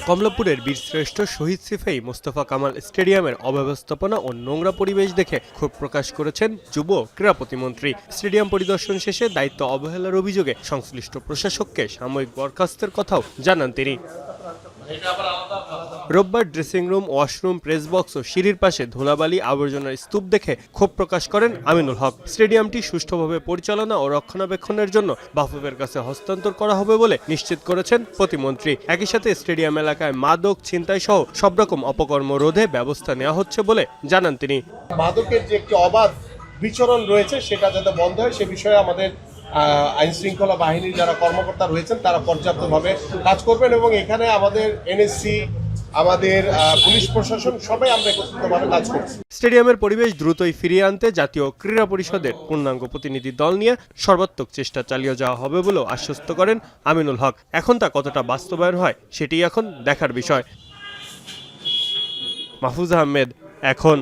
কমলাপুরের বীরশ্রেষ্ঠ শহীদ সিপাহী মোস্তফা কামাল স্টেডিয়ামের অব্যবস্থাপনা ও নোংরা পরিবেশ দেখে ক্ষোভ প্রকাশ করেছেন যুব ক্রীড়া প্রতিমন্ত্রী। স্টেডিয়াম পরিদর্শন শেষে দায়িত্ব অবহেলার অভিযোগে সংশ্লিষ্ট প্রশাসককে সাময়িক বরখাস্তের কথাও জানান তিনি। রোববার dressing room, washroom, press box ও সিঁড়ির পাশে ধুলাবালি আবর্জনার স্তূপ দেখে ক্ষোভ প্রকাশ করেন আমিনুল হক। স্টেডিয়ামটি সুষ্ঠুভাবে পরিচালনা ও রক্ষণাবেক্ষণের জন্য বাফুফের কাছে হস্তান্তর করা হবে বলে নিশ্চিত করেছেন প্রতিমন্ত্রী। একই সাথে স্টেডিয়াম এলাকায় মাদক, ছিনতাই সহ সব রকম অপকর্ম রোধে ব্যবস্থা নেওয়া হচ্ছে বলে জানান তিনি। মাদকের যে একটি অবাধ বিচরণ রয়েছে সেটা যাতে বন্ধ হয় সে বিষয়ে আমাদের আইন শৃঙ্খলা বাহিনীর যারা কর্মকর্তা রয়েছেন তারা পর্যাপ্তভাবে কাজ করবেন এবং এখানে আমাদের এনএসসি, আমাদের পুলিশ প্রশাসন সবাই আমরা একত্রিতভাবে কাজ করছি। স্টেডিয়ামের পরিবেশ দ্রুতই ফিরিয়ে আনতে জাতীয় ক্রীড়া পরিষদের পূর্ণাঙ্গ প্রতিনিধি দল নিয়ে সর্বাত্মক চেষ্টা চালিয়ে যাওয়া হবে বলেও আশ্বস্ত করেন আমিনুল হক। এখন তা কতটা বাস্তবায়ন হয় সেটি এখন দেখার বিষয়। মাহফুজ আহমেদ, এখন।